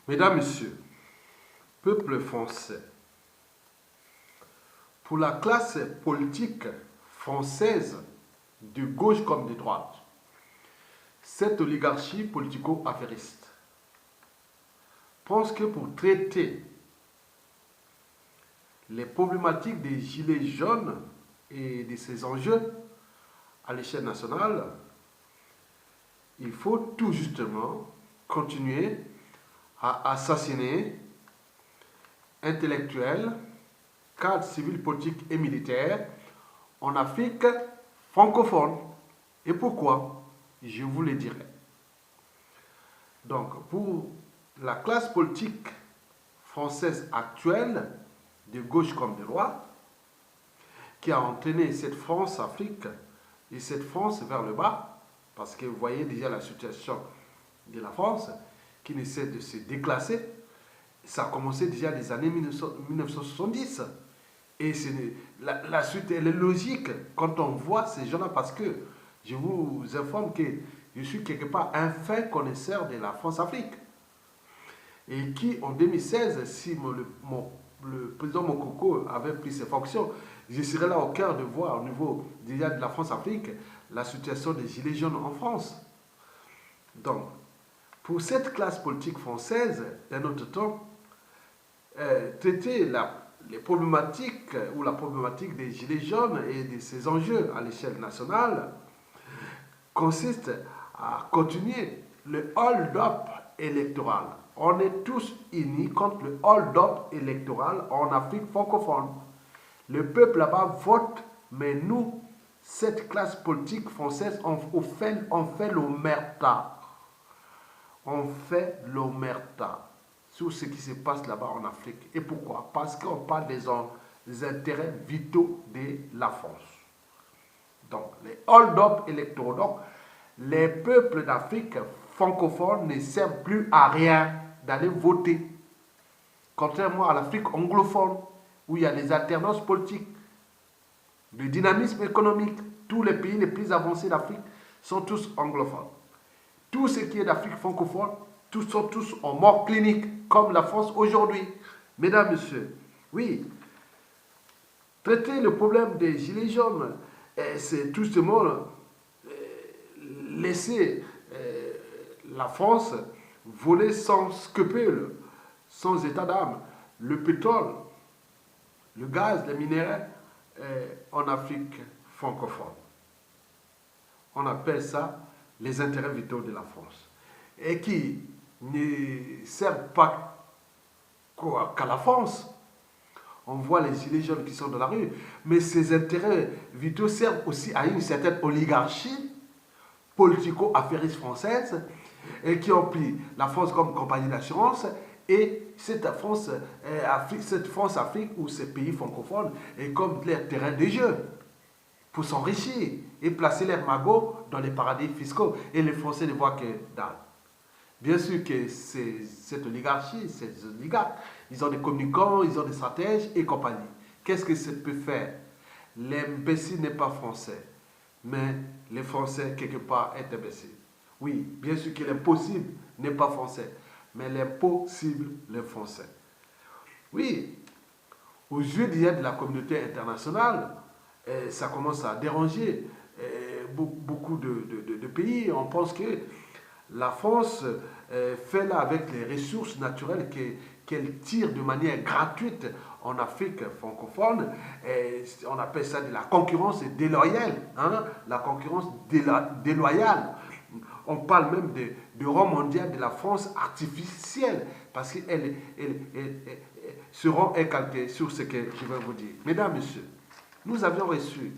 Mesdames, Messieurs, peuple français, pour la classe politique française, de gauche comme de droite, cette oligarchie politico-affairiste pense que pour traiter les problématiques des gilets jaunes et de ces enjeux à l'échelle nationale, il faut tout justement continuer à assassiner intellectuels, cadres civils, politiques et militaires en Afrique francophone. Et pourquoi? Je vous le dirai. Donc, pour la classe politique française actuelle, de gauche comme de droite, qui a entraîné cette France-Afrique et cette France vers le bas, parce que vous voyez déjà la situation de la France qui essaie de se déclasser. Ça a commencé déjà des années 1970. Et la suite, elle est logique quand on voit ces gens-là, parce que je vous informe que je suis quelque part un fin connaisseur de la France-Afrique. Et qui, en 2016, si le président Mokoko avait pris ses fonctions, je serais là au cœur de voir au niveau déjà de la France-Afrique la situation des gilets jaunes en France. Donc, pour cette classe politique française, d'un autre temps, traiter les problématiques ou la problématique des gilets jaunes et de ces enjeux à l'échelle nationale consiste à continuer le hold-up électoral. On est tous unis contre le hold-up électoral en Afrique francophone. Le peuple là-bas vote, mais nous, cette classe politique française, on fait l'omerta. On fait l'omerta sur ce qui se passe là-bas en Afrique. Et pourquoi? Parce qu'on parle des intérêts vitaux de la France. Donc, les hold-up électoraux. Donc, les peuples d'Afrique francophone ne servent plus à rien d'aller voter. Contrairement à l'Afrique anglophone, où il y a des alternances politiques, le dynamisme économique, tous les pays les plus avancés d'Afrique sont tous anglophones. Tout ce qui est d'Afrique francophone, tous sont tous en mort clinique, comme la France aujourd'hui. Mesdames, Messieurs, oui, traiter le problème des gilets jaunes, c'est tout simplement laisser la France voler sans scrupule, sans état d'âme, le pétrole, le gaz, les minéraux en Afrique francophone. On appelle ça les intérêts vitaux de la France. Et qui ne servent pas qu'à la France. On voit les gilets jaunes qui sont dans la rue, mais ces intérêts vitaux servent aussi à une certaine oligarchie politico-affairiste française qui ont pris la France comme compagnie d'assurance et cette France-Afrique ou ces pays francophones est comme leur terrain de jeu pour s'enrichir et placer leurs magots dans les paradis fiscaux. Et les Français ne voient que dalle. Bien sûr que cette oligarchie, ces oligarques, ils ont des communicants, ils ont des stratèges et compagnie. Qu'est-ce que ça peut faire? L'imbécile n'est pas français, mais les Français, quelque part, est imbécile. Oui, bien sûr que l'impossible n'est pas français, mais l'impossible, les Français. Oui, aux yeux de la communauté internationale, ça commence à déranger beaucoup de pays. On pense que la France fait là avec les ressources naturelles qu'elle tire de manière gratuite en Afrique francophone. On appelle ça de la concurrence déloyale. Hein? La concurrence déloyale. On parle même de rang mondial de la France artificielle parce qu'elle se rend incalquée sur ce que je vais vous dire. Mesdames, Messieurs, nous avions reçu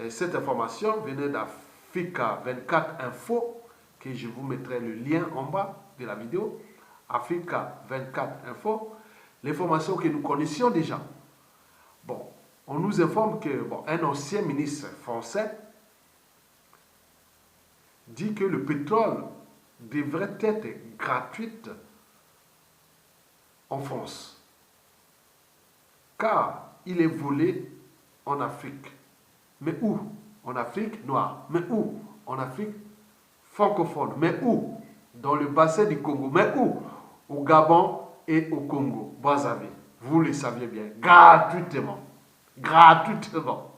cette information venant d'Africa 24 Info, que je vous mettrai le lien en bas de la vidéo, Africa 24 Info, l'information que nous connaissions déjà. Bon, on nous informe que un ancien ministre français dit que le pétrole devrait être gratuit en France, car il est volé en Afrique. Mais où? En Afrique noire. Mais où? En Afrique francophone. Mais où? Dans le bassin du Congo. Mais où? au Gabon et au Congo, Brazzaville. Vous le saviez bien, gratuitement. Gratuitement.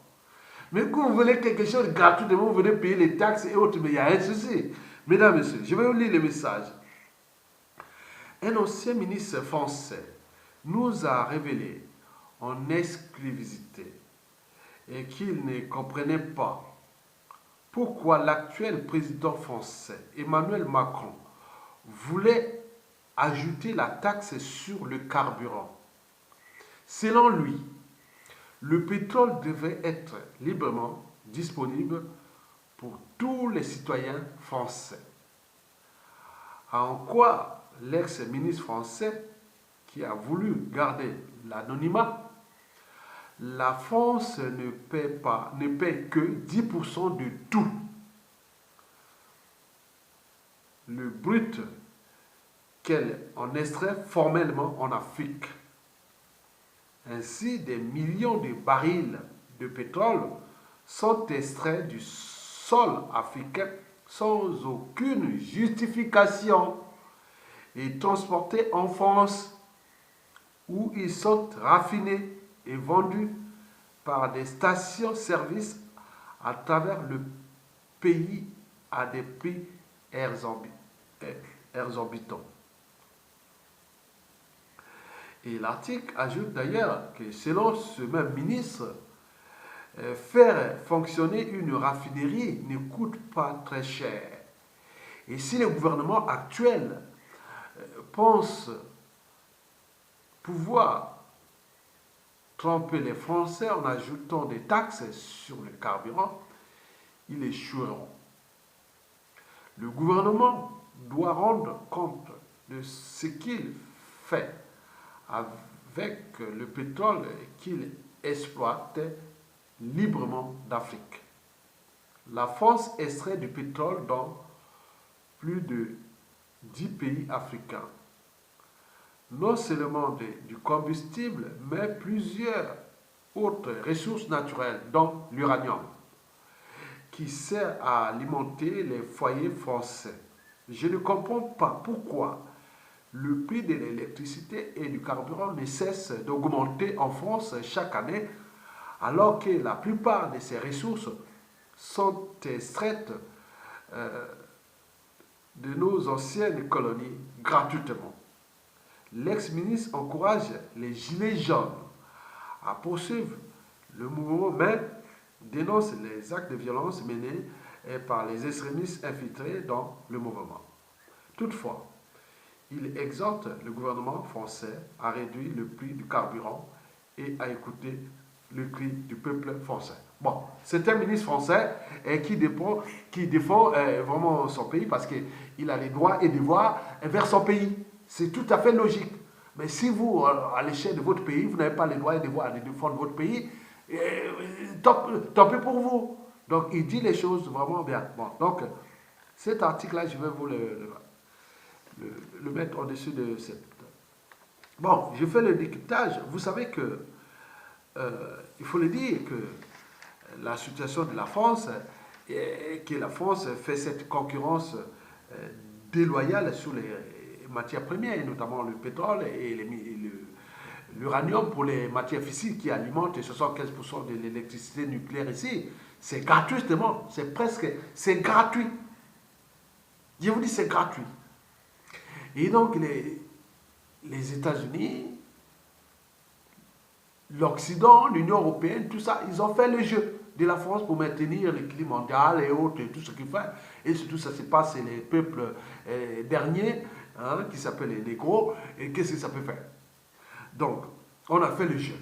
Mais quand vous voulez quelque chose gratuitement, vous venez payer les taxes et autres, mais il y a un souci. Mesdames, Messieurs, je vais vous lire le message. Un ancien ministre français nous a révélé en exclusivité et qu'il ne comprenait pas pourquoi l'actuel président français, Emmanuel Macron, voulait ajouter la taxe sur le carburant. Selon lui, le pétrole devait être librement disponible pour tous les citoyens français. En quoi l'ex-ministre français, qui a voulu garder l'anonymat, la France ne paie que 10% de tout. Le brut qu'elle en extrait formellement en Afrique. Ainsi, des millions de barils de pétrole sont extraits du sol africain sans aucune justification et transportés en France où ils sont raffinés et vendus par des stations-service à travers le pays à des prix exorbitants. Et l'article ajoute d'ailleurs que selon ce même ministre, faire fonctionner une raffinerie ne coûte pas très cher. Et si le gouvernement actuel pense pouvoir tromper les Français en ajoutant des taxes sur le carburant, ils échoueront. Le gouvernement doit rendre compte de ce qu'il fait avec le pétrole qu'il exploite librement d'Afrique. La France extrait du pétrole dans plus de 10 pays africains. Non seulement du combustible, mais plusieurs autres ressources naturelles, dont l'uranium, qui sert à alimenter les foyers français. Je ne comprends pas pourquoi le prix de l'électricité et du carburant ne cesse d'augmenter en France chaque année, alors que la plupart de ces ressources sont extraites de nos anciennes colonies gratuitement. L'ex-ministre encourage les gilets jaunes à poursuivre le mouvement, mais dénonce les actes de violence menés par les extrémistes infiltrés dans le mouvement. Toutefois, il exhorte le gouvernement français à réduire le prix du carburant et à écouter le cri du peuple français. Bon, c'est un ministre français qui défend vraiment son pays parce qu'il a les droits et devoirs vers son pays. C'est tout à fait logique. Mais si vous, à l'échelle de votre pays, vous n'avez pas les droits et devoirs de défendre votre pays, tant pis pour vous. Donc, il dit les choses vraiment bien. Bon, donc, cet article-là, je vais vous le mettre au-dessus de cette... Bon, je fais le décryptage. Vous savez que, il faut le dire, que la situation de la France, que la France fait cette concurrence déloyale sur les matières premières, notamment le pétrole et l'uranium pour les matières fissiles qui alimentent 75% de l'électricité nucléaire ici. C'est gratuitement, c'est gratuit. Je vous dis, c'est gratuit. Et donc, les États-Unis, l'Occident, l'Union européenne, tout ça, ils ont fait le jeu de la France pour maintenir l'équilibre mondial et autres, et tout ce qu'il fait. Et surtout, ça se passe, c'est les peuples derniers, qui s'appellent les négros, et qu'est-ce que ça peut faire? Donc, on a fait le jeu.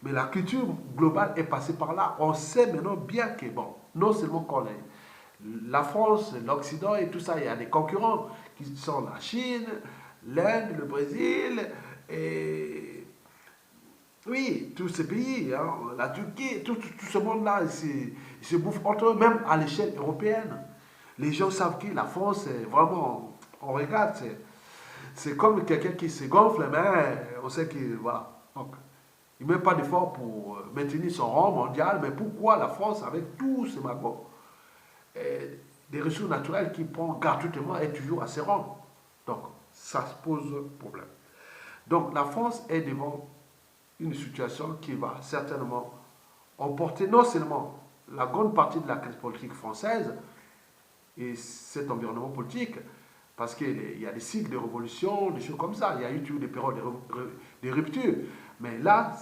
Mais la culture globale est passée par là. On sait maintenant bien que, bon, non seulement qu'on est la France, l'Occident et tout ça, il y a des concurrents qui sont la Chine, l'Inde, le Brésil, et oui, tous ces pays, la Turquie, tout ce monde-là, ils se bouffent entre eux, même à l'échelle européenne. Les gens savent que la France, c'est vraiment, on regarde, c'est comme quelqu'un qui se gonfle, mais on sait qu'il, voilà. Donc, il ne met pas d'effort pour maintenir son rang mondial, mais pourquoi la France, avec tous ces magos, des ressources naturelles qui prend gratuitement, est toujours à ses rangs? Donc, ça se pose problème. Donc la France est devant une situation qui va certainement emporter non seulement la grande partie de la crise politique française et cet environnement politique, parce qu'il y a des cycles de révolution, des choses comme ça, il y a eu toujours des périodes de rupture, mais là,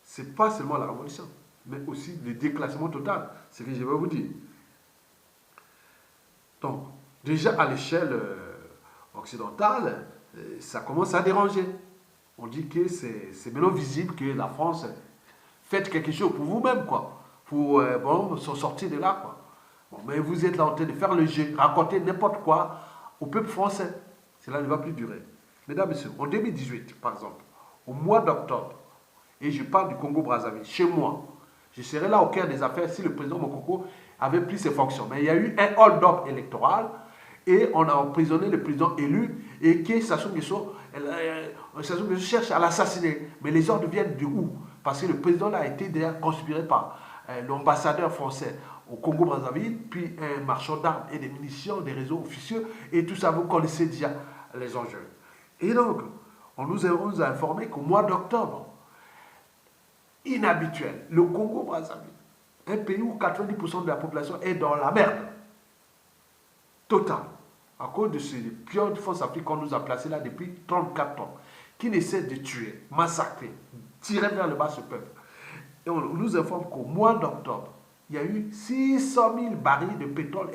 c'est pas seulement la révolution, mais aussi le déclassement total, c'est ce que je vais vous dire. Donc, déjà à l'échelle occidentale, ça commence à déranger. On dit que c'est maintenant visible que la France fait quelque chose pour vous-même, quoi. Pour bon, s'en sortir de là, quoi. Bon, mais vous êtes là en train de faire le jeu, raconter n'importe quoi au peuple français. Cela ne va plus durer. Mesdames, Messieurs, en 2018, par exemple, au mois d'octobre, et je parle du Congo-Brazzaville, chez moi, je serais là au cœur des affaires si le président Mokoko avait pris ses fonctions. Mais il y a eu un hold-up électoral et on a emprisonné le président élu et que Sassou Nguesso cherche à l'assassiner. Mais les ordres viennent de où? Parce que le président là a été déjà conspiré par l'ambassadeur français au Congo-Brazzaville, puis un marchand d'armes et des munitions, des réseaux officieux, et tout ça, vous connaissez déjà les enjeux. Et donc, on nous a informé qu'au mois d'octobre, inhabituel, le Congo-Brazzaville, un pays où 90% de la population est dans la merde totale, à cause de ces pions de force Afrique qu'on nous a placés là depuis 34 ans, qui essaient de tuer, massacrer, tirer vers le bas ce peuple. Et on nous informe qu'au mois d'octobre, il y a eu 600 000 barils de pétrole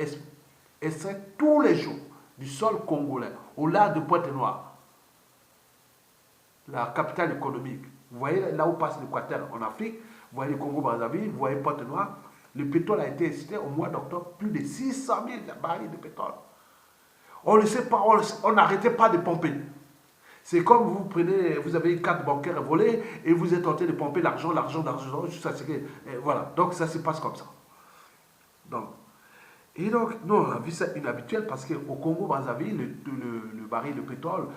extraits tous les jours du sol congolais, au large de Pointe-Noire, la capitale économique. Vous voyez là où passe l'Équateur en Afrique, vous voyez le Congo-Brazzaville, vous voyez Pointe-Noire. Le pétrole a été extrait au mois d'octobre, plus de 600 000 barils de pétrole. On ne sait pas, on n'arrêtait pas de pomper. C'est comme vous prenez, vous avez une carte bancaire volée et vous êtes en train de pomper l'argent, jusqu'à ce que, voilà. Donc ça se passe comme ça. Donc, et donc, non, on a vu ça inhabituel parce qu'au Congo-Brazzaville, le baril de pétrole,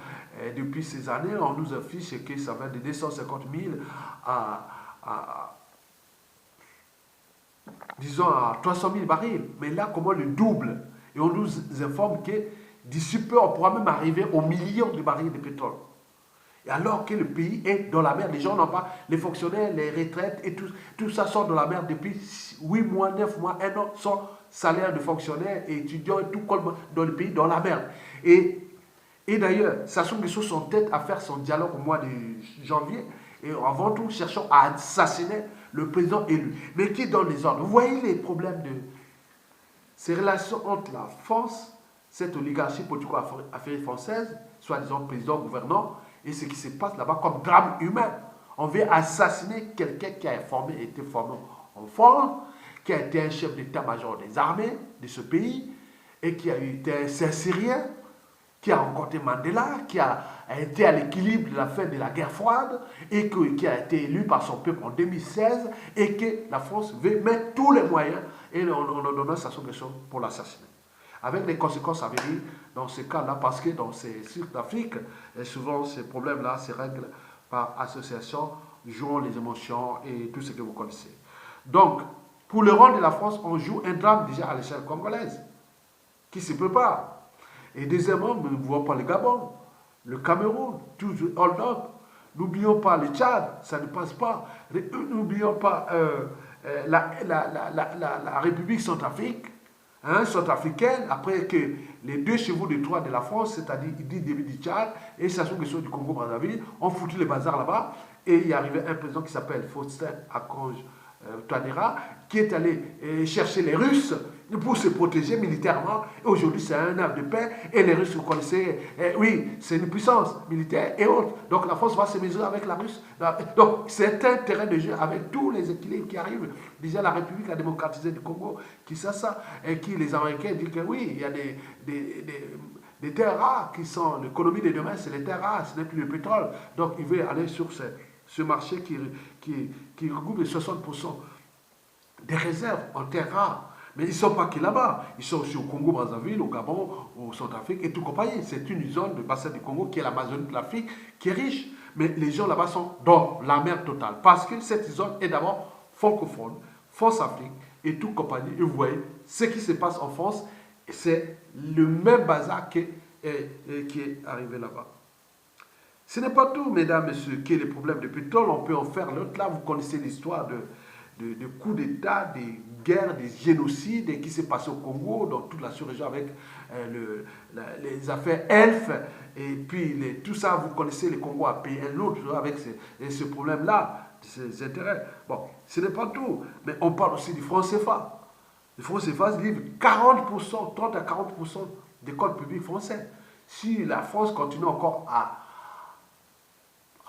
depuis ces années, on nous affiche que ça va de 250 000 disons, à 300 000 barils. Mais là, comment le double? Et on nous informe que d'ici peu, on pourra même arriver aux millions de barils de pétrole. Et alors que le pays est dans la merde, les gens n'ont pas, les fonctionnaires, les retraites et tout ça sort de la merde depuis 8 mois, 9 mois, 1 an, sans salaire de fonctionnaires et étudiants et tout comme dans le pays, dans la merde. Et d'ailleurs, Sassou Nguesso s'entête à faire son dialogue au mois de janvier et avant tout, cherchant à assassiner le président élu. Mais qui donne les ordres? Vous voyez les problèmes de ces relations entre la France, cette oligarchie politico-affaires française, soi-disant président gouvernant, et ce qui se passe là-bas comme drame humain. On veut assassiner quelqu'un qui a été formé en France, qui a été un chef d'état-major des armées de ce pays, et qui a été un Syrien, qui a rencontré Mandela, qui a été à l'équilibre de la fin de la guerre froide, et qui a été élu par son peuple en 2016, et que la France veut mettre tous les moyens, et on donne sa solution pour l'assassiner. Avec les conséquences à venir dans ce cas-là, parce que dans ces cirques d'Afrique, souvent ces problèmes-là se règlent par association, jouant les émotions et tout ce que vous connaissez. Donc, pour le rôle de la France, on joue un drame déjà à l'échelle congolaise, qui se prépare. Et deuxièmement, nous ne voyons pas le Gabon, le Cameroun, tout hold-up. N'oublions pas le Tchad, ça ne passe pas. N'oublions pas la République centrafricaine, après que les deux chevaux de Troie de la France, c'est-à-dire Idi Déby du Tchad et Sassou Nguesso du Congo-Brazzaville, ont foutu les bazars là-bas. Et il y arrivait un président qui s'appelle Faustin Archange Touadéra, qui est allé chercher les Russes pour se protéger militairement. Et aujourd'hui, c'est un havre de paix. Et les Russes, vous connaissez, oui, c'est une puissance militaire et autres. Donc la France va se mesurer avec la Russe. Donc c'est un terrain de jeu avec tous les équilibres qui arrivent. Déjà, la République a démocratisé du Congo, qui sait ça, et qui, les Américains, disent que oui, il y a des terres rares qui sont, l'économie de demain, c'est les terres rares, ce n'est plus le pétrole. Donc il veut aller sur ce marché qui regroupe les 60% des réserves en terres rares. Mais ils ne sont pas que là-bas. Ils sont aussi au Congo-Brazzaville, au Gabon, au Centrafrique et tout compagnie. C'est une zone de bassin du Congo qui est l'Amazonie de l'Afrique, qui est riche. Mais les gens là-bas sont dans la merde totale. Parce que cette zone est d'abord francophone, France-Afrique et tout compagnie. Et vous voyez, ce qui se passe en France, c'est le même bazar que et qui est arrivé là-bas. Ce n'est pas tout, mesdames, messieurs, qui est le problème de pétrole. On peut en faire l'autre. Là, vous connaissez l'histoire de coups d'État, des guerres, des génocides qui s'est passé au Congo, dans toute la sous-région avec les affaires ELF. Et puis, tout ça, vous connaissez, le Congo a payé un autre avec ce problème-là, ces intérêts. Bon, ce n'est pas tout. Mais on parle aussi du franc CFA. Le franc CFA livre 40%, 30 à 40% d'écoles publiques françaises. Si la France continue encore à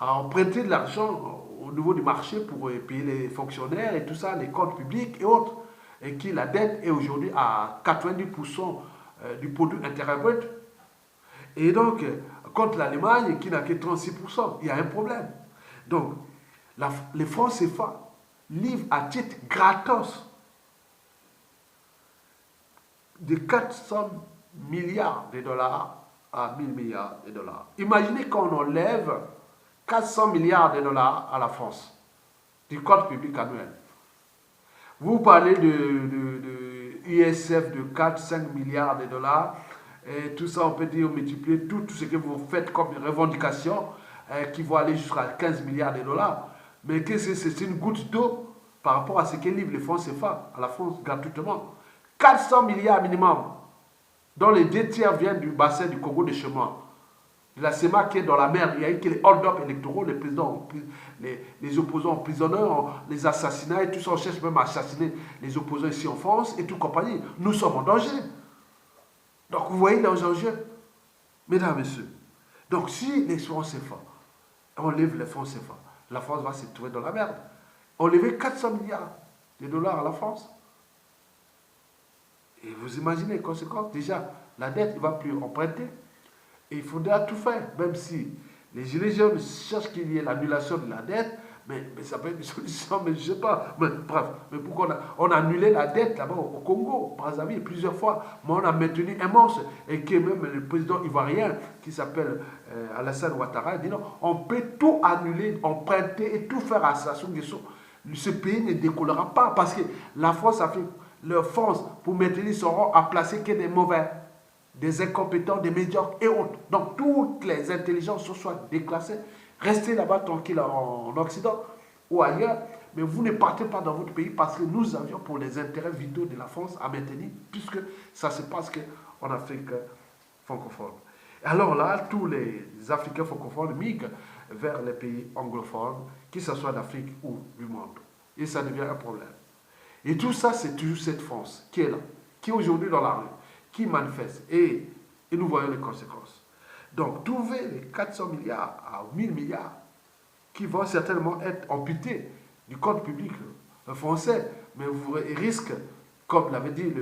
emprunter de l'argent au niveau du marché pour payer les fonctionnaires et tout ça, les comptes publics et autres, et que la dette est aujourd'hui à 90% du produit intérieur brut. Et donc, contre l'Allemagne qui n'a que 36%, il y a un problème. Donc, les francs CFA livrent à titre gratos de 400 milliards de dollars à 1000 milliards de dollars. Imaginez qu'on enlève 400 milliards de dollars à la France, du compte public annuel. Vous parlez de ISF de 4-5 milliards de dollars, et tout ça, on peut dire multiplier tout ce que vous faites comme revendication, qui vont aller jusqu'à 15 milliards de dollars. Mais c'est une goutte d'eau par rapport à ce que livrent les fonds CFA à la France gratuitement. 400 milliards minimum, dont les 2 tiers viennent du bassin du Congo de chemin. De la CEMA qui est dans la mer, il y a eu que les hold-up électoraux, les opposants emprisonnés, les assassinats et tout ça, on cherche même à assassiner les opposants ici en France et tout compagnie. Nous sommes en danger. Donc vous voyez les enjeux, mesdames et messieurs. Donc si les francs CFA, on lève les francs CFA, la France va se trouver dans la merde. On lève 400 milliards de dollars à la France. Et vous imaginez les conséquences. Déjà, la dette ne va plus emprunter. Et il faudra tout faire, même si les gilets jaunes cherchent qu'il y ait l'annulation de la dette, mais ça peut être une solution, mais je ne sais pas. Mais, bref, mais pourquoi on a annulé la dette là-bas au Congo, Brazzaville, plusieurs fois, mais on a maintenu un monstre, et que même le président ivoirien, qui s'appelle Alassane Ouattara, dit non, on peut tout annuler, emprunter et tout faire à Sassou Nguesso. Ce pays ne décollera pas, parce que la France a fait leur force pour maintenir son rang à placer que des mauvais, des incompétents, des médiocres et autres. Donc toutes les intelligences se soient déclassées. Restez là-bas tranquille en Occident ou ailleurs, mais vous ne partez pas dans votre pays parce que nous avions pour les intérêts vitaux de la France à maintenir, puisque ça se passe en Afrique francophone. Alors là, tous les Africains francophones migrent vers les pays anglophones, que ce soit d'Afrique ou du monde. Et ça devient un problème. Et tout ça, c'est toujours cette France qui est là, qui est aujourd'hui dans la rue, qui manifeste. Et nous voyons les conséquences. Donc, trouver les 400 milliards à 1000 milliards qui vont certainement être amputés du compte public français, mais vous risquez, comme l'avait dit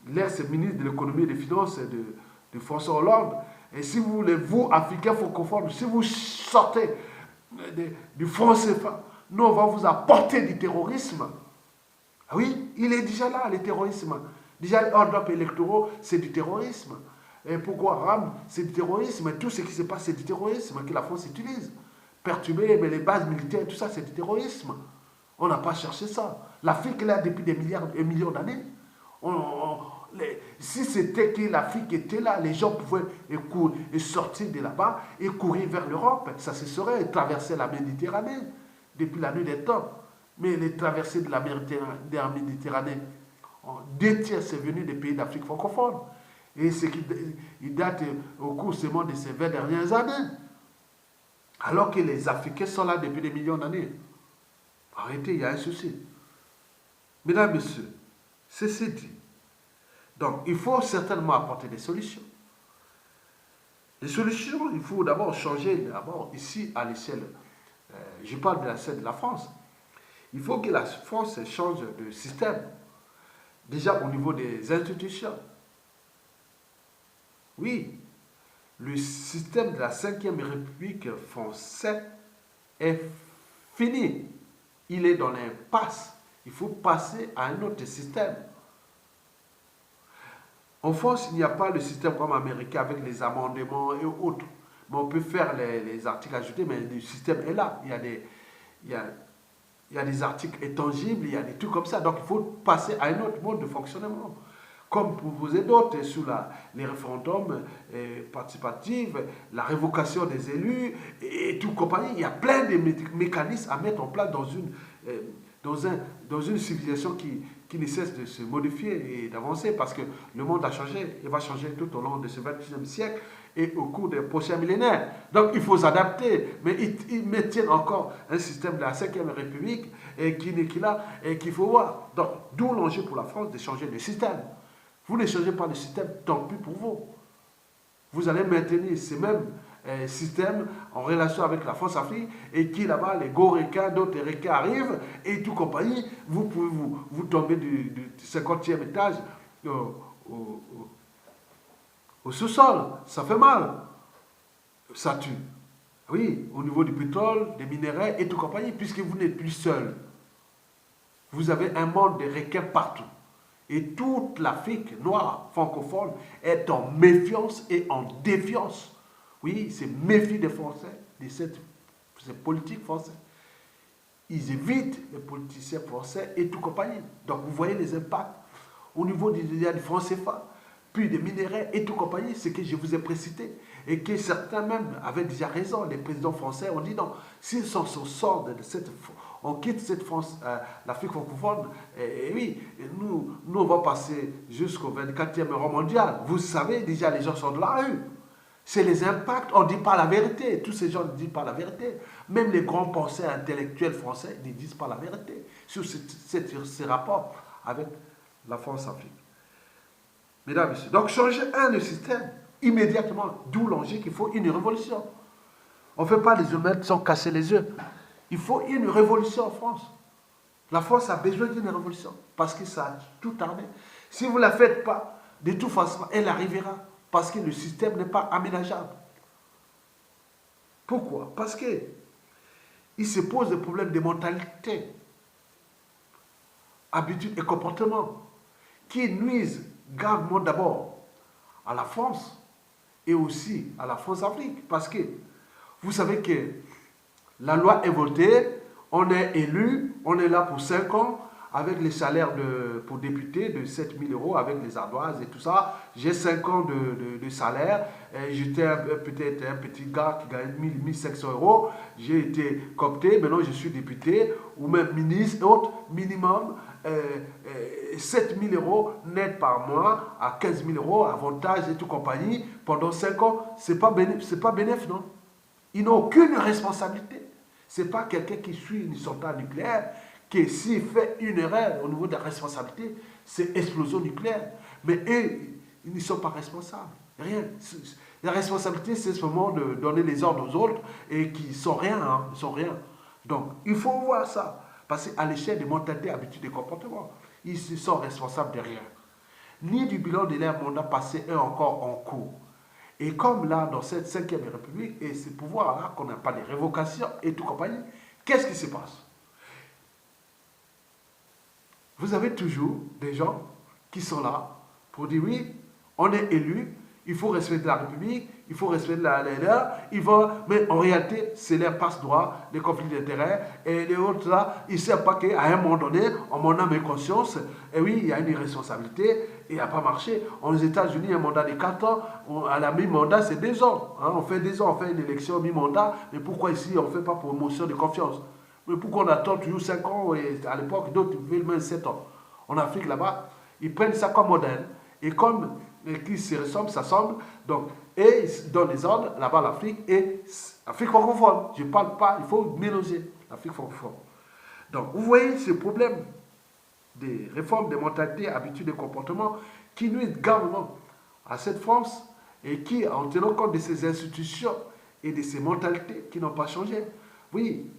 l'ex-ministre de l'économie et des finances de François Hollande, et si vous voulez, vous, Africains francophones, si vous sortez du franc CFA, nous, on va vous apporter du terrorisme. Oui, il est déjà là, le terrorisme. Déjà, les hold-up électoraux, c'est du terrorisme. Et pourquoi RAM, c'est du terrorisme. Et tout ce qui se passe, c'est du terrorisme que la France utilise. Perturber mais les bases militaires, tout ça, c'est du terrorisme. On n'a pas cherché ça. L'Afrique est là depuis des millions d'années. Si c'était que l'Afrique était là, les gens pouvaient sortir de là-bas et courir vers l'Europe. Ça se serait traverser la Méditerranée depuis la nuit des temps. Mais les traversées de la Méditerranée, 2 tiers, c'est venu des pays d'Afrique francophone. Et ce qui date au cours seulement de ces 20 dernières années. Alors que les Africains sont là depuis des millions d'années. Arrêtez, il y a un souci. Mesdames, Messieurs, ceci dit. Donc, il faut certainement apporter des solutions. Les solutions, il faut d'abord changer, ici à l'échelle, je parle de l'échelle de la France. Il faut que la France change de système. Déjà au niveau des institutions. Oui, le système de la 5e République française est fini. Il est dans l'impasse. Il faut passer à un autre système. En France, il n'y a pas le système comme américain avec les amendements et autres. Mais on peut faire les articles ajoutés, mais le système est là. Il y a des articles intangibles, il y a des trucs comme ça. Donc, il faut passer à un autre mode de fonctionnement. comme proposé d'autres, sur les référendums participatifs, la révocation des élus et tout compagnie. Il y a plein de mécanismes à mettre en place dans une civilisation qui ne cesse de se modifier et d'avancer, parce que le monde a changé et va changer tout au long de ce 21e siècle et au cours des prochains millénaires. Donc il faut s'adapter, mais ils maintiennent encore un système de la 5e République qui n'est là et qu'il faut voir. Donc d'où l'enjeu pour la France de changer de système. Vous ne changez pas le système, tant pis pour vous. Vous allez maintenir ces mêmes systèmes en relation avec la France-Afrique, et qui là-bas, les Gorékas, d'autres Rékas arrivent, et tout compagnie, vous pouvez vous tomber du 50e étage au sous-sol. Ça fait mal. Ça tue. Oui, au niveau du pétrole, des minéraux et tout compagnie, puisque vous n'êtes plus seul. Vous avez un monde de requins partout. Et toute l'Afrique noire francophone est en méfiance et en défiance. Oui, c'est méfie des Français, de ces politiques français. Ils évitent les politiciens français et tout compagnie. Donc vous voyez les impacts au niveau du franc CFA, puis des minéraux et tout compagnie, ce que je vous ai précité. Et que certains même avaient déjà raison. Les présidents français ont dit non, s'ils sont au sort de cette... On quitte cette France, l'Afrique francophone, et oui, nous on va passer jusqu'au 24e rang mondial. Vous savez, déjà les gens sont de la rue. C'est les impacts, on ne dit pas la vérité. Tous ces gens ne disent pas la vérité. Même les grands penseurs intellectuels français ne disent pas la vérité sur ces rapports avec la France-Afrique. Mesdames et messieurs, donc changer le système immédiatement, d'où l'enjeu qu'il faut une révolution. On ne fait pas les omelettes sans casser les œufs. Il faut une révolution en France. La France a besoin d'une révolution parce que ça a tout armé. Si vous ne la faites pas, de toute façon, elle arrivera parce que le système n'est pas aménageable. Pourquoi? Parce qu'il se pose des problèmes de mentalité, habitudes et comportements qui nuisent gravement d'abord à la France et aussi à la France-Afrique. Parce que vous savez que la loi est votée, on est élu, on est là pour 5 ans, avec les salaires pour député de 7 000 euros, avec les ardoises et tout ça. J'ai 5 ans de salaire, j'étais peut-être un petit gars qui gagne 1 500 euros, j'ai été coopté, maintenant je suis député, ou même ministre et autres, minimum 7 000 euros net par mois, à 15 000 euros, avantages et tout compagnie, pendant 5 ans, c'est pas bénéf, non? Ils n'ont aucune responsabilité. Ce n'est pas quelqu'un qui suit une centrale nucléaire, qui s'il fait une erreur au niveau de la responsabilité, c'est explosion nucléaire. Mais eux, ils ne sont pas responsables. Rien. La responsabilité, c'est seulement de donner les ordres aux autres et qui ne sont rien. Hein, ils sont rien. Donc, il faut voir ça. Parce qu'à l'échelle des mentalités, habitudes et comportements, ils ne sont responsables de rien. Ni du bilan de leur mandat passé et encore en cours. Et comme là, dans cette 5e République, et ce pouvoir-là, qu'on n'a pas de révocation et tout compagnie, qu'est-ce qui se passe? Vous avez toujours des gens qui sont là pour dire oui, on est élu, il faut respecter la République, il faut respecter la mais en réalité, c'est leur passe-droit, les conflits d'intérêts, et les autres là, ils ne savent pas qu'à un moment donné, en mon âme et conscience, et oui, il y a une irresponsabilité, et il n'a pas marché. Aux États-Unis, un mandat de 4 ans, à la mi-mandat, c'est 2 ans. Hein, on fait 2 ans, on fait une élection mi-mandat, mais pourquoi ici, on ne fait pas pour motion de confiance? Mais pourquoi on attend toujours 5 ans, et à l'époque, d'autres veulent même 7 ans? En Afrique, là-bas, ils prennent ça comme modèle, et comme qui se ressemblent, s'assemblent, donc, et dans les ordres, là-bas, l'Afrique et l'Afrique francophone. Je ne parle pas, il faut mélanger l'Afrique francophone. Donc, vous voyez ce problème des réformes des mentalités, habitudes et comportements qui nuisent gravement à cette France et qui, en tenant compte de ces institutions et de ces mentalités qui n'ont pas changé, oui,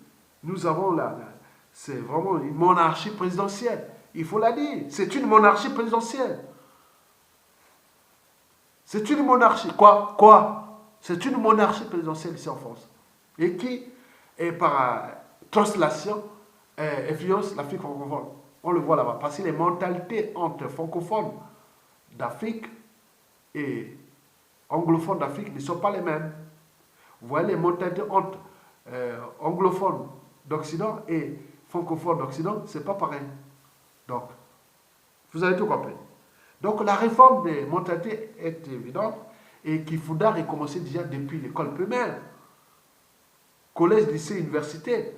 nous avons là, c'est vraiment une monarchie présidentielle. Il faut la dire, c'est une monarchie présidentielle. C'est une monarchie. Quoi? C'est une monarchie présidentielle ici en France. Et qui, par translation, influence l'Afrique francophone. On le voit là-bas. Parce que les mentalités entre francophones d'Afrique et anglophones d'Afrique ne sont pas les mêmes. Vous voyez, les mentalités entre anglophones d'Occident et francophones d'Occident, ce n'est pas pareil. Donc, vous avez tout compris. Donc la réforme des mentalités est évidente et qu'il faudra recommencer déjà depuis l'école primaire, collège, lycée, université,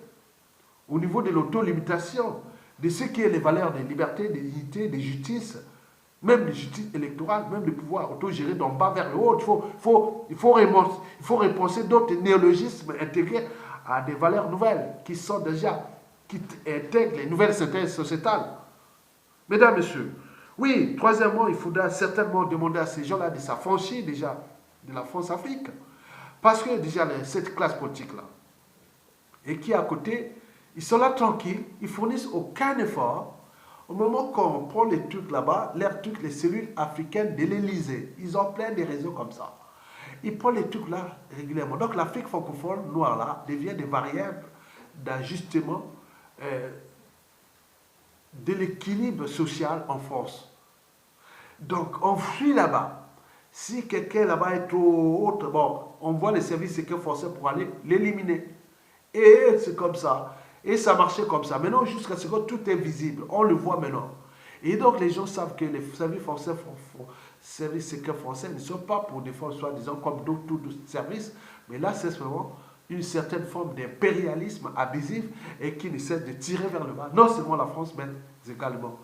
au niveau de l'autolimitation, de ce qui est les valeurs de liberté, de dignité, de justice, même de justice électorale, même de pouvoir autogérer d'en bas vers le haut. Il faut repenser d'autres néologismes intégrés à des valeurs nouvelles qui sont déjà, qui intègrent les nouvelles synthèses sociétales. Mesdames, Messieurs, oui, troisièmement, il faudra certainement demander à ces gens-là de s'affranchir déjà de la France-Afrique. Parce que déjà, cette classe politique-là, et qui à côté, ils sont là tranquilles, ils fournissent aucun effort. Au moment qu'on prend les trucs là-bas, les cellules africaines de l'Élysée, ils ont plein de réseaux comme ça. Ils prennent les trucs là régulièrement. Donc l'Afrique francophone noire là devient des variables d'ajustement de l'équilibre social en France. Donc on fuit là-bas. Si quelqu'un là-bas est trop haut, bon, on voit les services secrets français pour aller l'éliminer. Et c'est comme ça. Et ça marchait comme ça. Maintenant, jusqu'à ce que tout est visible. On le voit maintenant. Et donc, les gens savent que les services secrets français ne sont pas pour défendre, soi-disant, comme d'autres services. Mais là, c'est vraiment une certaine forme d'impérialisme abusif et qui ne cesse de tirer vers le bas. Non seulement la France, mais également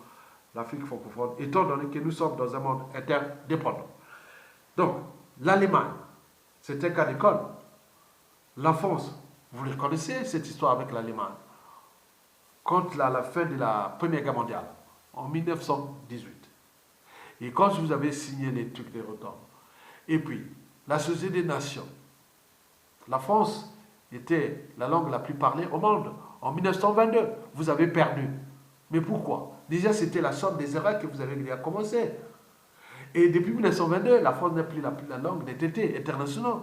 l'Afrique francophone, étant donné que nous sommes dans un monde interdépendant. Donc, l'Allemagne, c'est un cas d'école. La France, vous le connaissez, cette histoire avec l'Allemagne. Quand la fin de la Première Guerre mondiale, en 1918. Et quand vous avez signé les trucs de retour. Et puis, la Société des Nations. La France était la langue la plus parlée au monde. En 1922, vous avez perdu. Mais pourquoi? Déjà, c'était la somme des erreurs que vous avez déjà commencé. Et depuis 1922, la France n'est plus la langue des traités internationaux.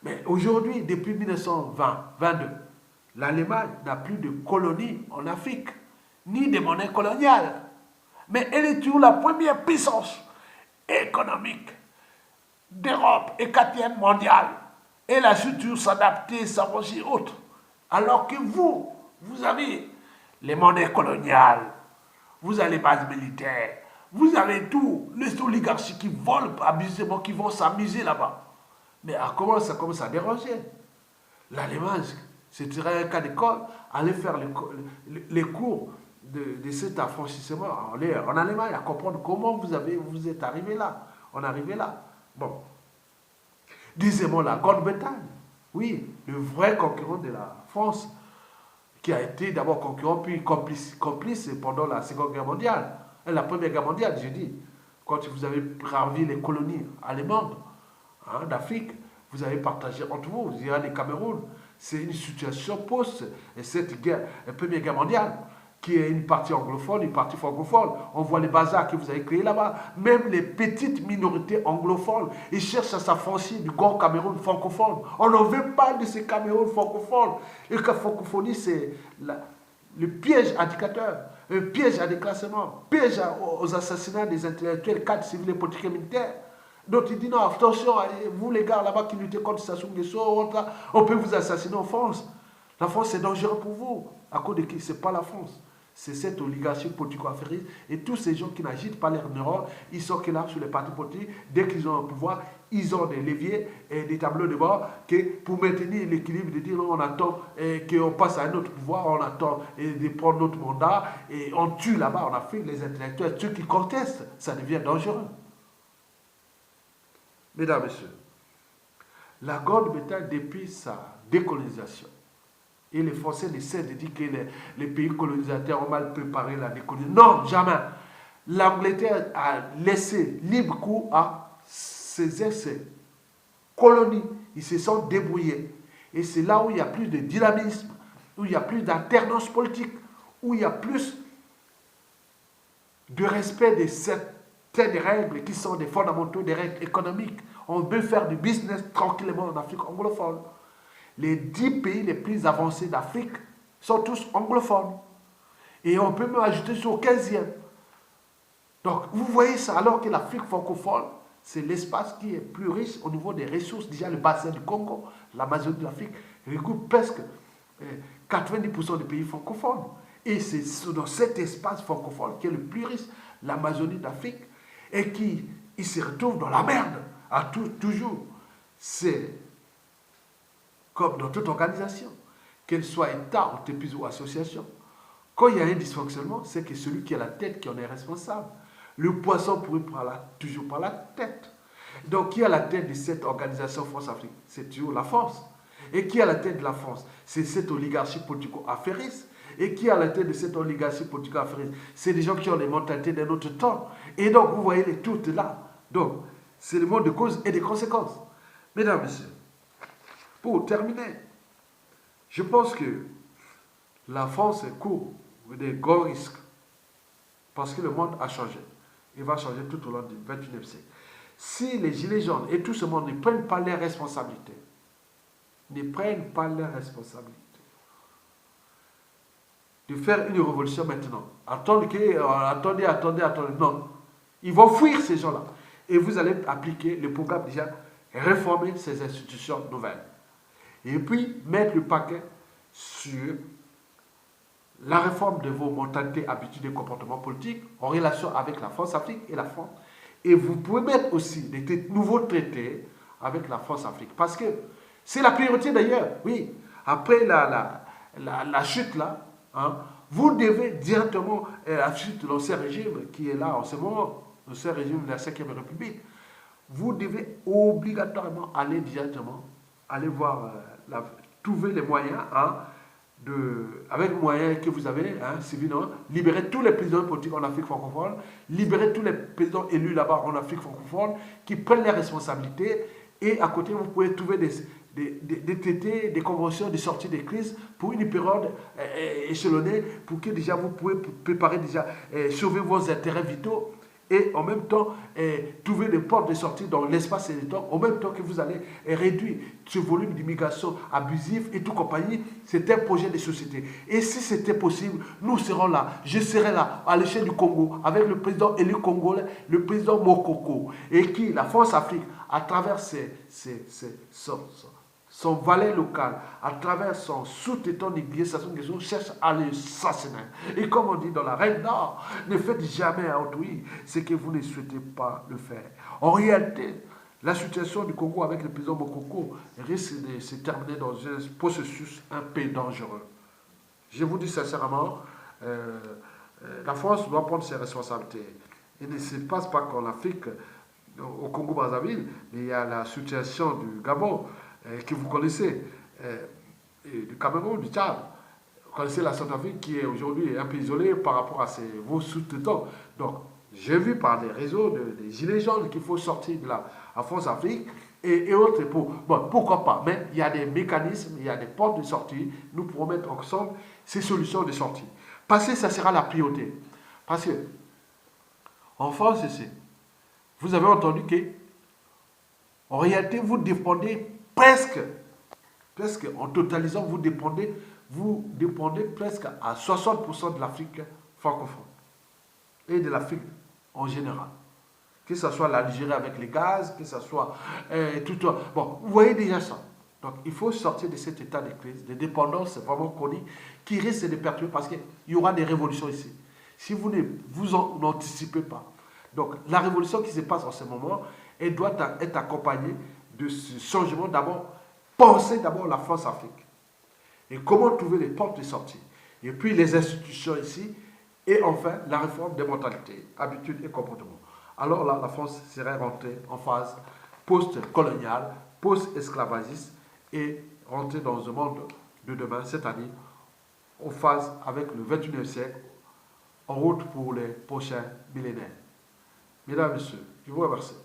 Mais aujourd'hui, depuis 1922, l'Allemagne n'a plus de colonies en Afrique, ni de monnaie coloniale. Mais elle est toujours la première puissance économique d'Europe et quatrième mondiale. Elle a su toujours s'adapter, s'arranger autre. Alors que vous avez les monnaies coloniales, vous avez les bases militaires, vous avez tout, les oligarchies qui volent abusément, qui vont s'amuser là-bas. Mais ça commence à déranger. L'Allemagne, c'était un cas d'école, aller faire les cours de cet affranchissement en Allemagne, à comprendre comment vous êtes arrivé là. On est arrivé là. Bon. Deuxièmement, la Grande-Bretagne. Oui, le vrai concurrent de la France, qui a été d'abord concurrent, puis complice pendant la Seconde Guerre mondiale. La Première Guerre mondiale, j'ai dit. Quand vous avez ravi les colonies allemandes d'Afrique, vous avez partagé entre vous, il y a les Cameroun. C'est une situation post cette guerre, la Première Guerre mondiale, qui est une partie anglophone, une partie francophone. On voit les bazars que vous avez créés là-bas. Même les petites minorités anglophones, ils cherchent à s'affranchir du grand Cameroun francophone. On n'en veut pas de ces Cameroun francophones. Et la francophonie, c'est le piège indicateur, un piège à déclassement, piège aux assassinats des intellectuels, cadres civils et politiques et militaires. Donc il dit non, attention, vous les gars là-bas qui luttez contre Sassou Nguesso, on peut vous assassiner en France. La France c'est dangereux pour vous. À cause de qui? C'est pas la France. C'est cette oligarchie politico-affairiste et tous ces gens qui n'agitent pas leurs neurones, ils sont que là sur les partis politiques. Dès qu'ils ont un pouvoir, ils ont des leviers et des tableaux de bord pour maintenir l'équilibre, de dire non, on attend qu'on passe à un autre pouvoir, on attend de prendre notre mandat et on tue là-bas en Afrique les intellectuels. Ceux qui contestent, ça devient dangereux. Mesdames, Messieurs, la Grande-Bretagne, depuis sa décolonisation, et les Français essaient de dire que les pays colonisateurs ont mal préparé la décolonisation. Non, jamais. L'Angleterre a laissé libre cours à ses ex-colonies. Ils se sont débrouillés. Et c'est là où il y a plus de dynamisme, où il y a plus d'alternance politique, où il y a plus de respect de certaines règles qui sont des fondamentaux, des règles économiques. On veut faire du business tranquillement en Afrique anglophone. Les 10 pays les plus avancés d'Afrique sont tous anglophones. Et on peut même ajouter sur 15e. Donc, vous voyez ça, alors que l'Afrique francophone, c'est l'espace qui est plus riche au niveau des ressources. Déjà, le bassin du Congo, l'Amazonie de l'Afrique, regroupe presque 90% des pays francophones. Et c'est dans cet espace francophone qui est le plus riche. l'Amazonie d'Afrique, et qui il se retrouve dans la merde, toujours. C'est comme dans toute organisation, qu'elle soit État, entreprise ou association. Quand il y a un dysfonctionnement, c'est que celui qui a la tête qui en est responsable. Le poisson pourrit toujours par la tête. Donc, qui a la tête de cette organisation France-Afrique? C'est toujours la France. Et qui a la tête de la France? C'est cette oligarchie politico-affairiste. Et qui a la tête de cette oligarchie politico-affairiste? C'est des gens qui ont les mentalités d'un autre temps. Et donc, vous voyez les toutes là. Donc, c'est le monde de causes et des conséquences. Mesdames, Messieurs, pour terminer, je pense que la France court des grands risques parce que le monde a changé. Il va changer tout au long du XXIe siècle. Si les Gilets jaunes et tout ce monde ne prennent pas leurs responsabilités, de faire une révolution maintenant, attendez, non. Ils vont fuir ces gens-là. Et vous allez appliquer le programme déjà, réformer ces institutions nouvelles. Et puis, mettre le paquet sur la réforme de vos mentalités, habitudes et comportements politiques en relation avec la France-Afrique et la France. Et vous pouvez mettre aussi des nouveaux traités avec la France-Afrique. Parce que c'est la priorité d'ailleurs, oui. Après la chute là, hein, vous devez directement, la chute de l'ancien régime qui est là en ce moment, l'ancien régime de la 5e République, vous devez obligatoirement aller directement, aller voir, trouver les moyens, hein, avec les moyens que vous avez, hein, civilement, libérer tous les présidents politiques en Afrique francophone, libérer tous les présidents élus là-bas en Afrique francophone, qui prennent les responsabilités, et à côté, vous pouvez trouver des traités, des conventions de sortie des crises pour une période échelonnée, pour que déjà vous pouvez préparer déjà, sauver vos intérêts vitaux, et en même temps trouver des portes de sortie dans l'espace et le temps, en même temps que vous allez réduire ce volume d'immigration abusive et tout compagnie. C'est un projet de société. Et si c'était possible, nous serons là, je serai là, à l'échelle du Congo, avec le président élu congolais, le président Mokoko, et qui, la France-Afrique, à travers son valet local, à travers son sous-traitant négligé, cherche à l'assassiner. Et comme on dit dans la Reine d'Or, ne faites jamais à autrui ce que vous ne souhaitez pas le faire. En réalité, la situation du Congo avec le président Mokoko risque de se terminer dans un processus un peu dangereux. Je vous dis sincèrement, la France doit prendre ses responsabilités. Il ne se passe pas qu'en Afrique, au Congo-Brazzaville, mais il y a la situation du Gabon, que vous connaissez, du Cameroun, du Tchad. Vous connaissez la Centrafrique qui est aujourd'hui un peu isolée par rapport à vos sous-traitants. Donc, j'ai vu par les réseaux des Gilets jaunes qu'il faut sortir de la France-Afrique et autres. Bon, pourquoi pas? Mais il y a des mécanismes, il y a des portes de sortie. Nous pourrons mettre ensemble ces solutions de sortie. Parce que ça sera la priorité. Parce que, en France, ici, vous avez entendu que, en réalité, vous dépendez presque en totalisant, vous dépendez presque à 60% de l'Afrique francophone et de l'Afrique en général. Que ce soit l'Algérie avec les gaz, que ce soit tout. Bon, vous voyez déjà ça. Donc, il faut sortir de cet état de crise, de dépendance vraiment chronique, qui risque de perturber parce qu'il y aura des révolutions ici. Si vous n'anticipez pas. Donc, la révolution qui se passe en ce moment, elle doit être accompagnée de ce changement. D'abord, pensez d'abord la France-Afrique. Et comment trouver les portes de sortie. Et puis les institutions ici. Et enfin, la réforme des mentalités, habitudes et comportements. Alors là, la France serait rentrée en phase post-coloniale, post-esclavagiste et rentrée dans un monde de demain, c'est-à-dire en phase avec le XXIe siècle, en route pour les prochains millénaires. Mesdames et messieurs, je vous remercie.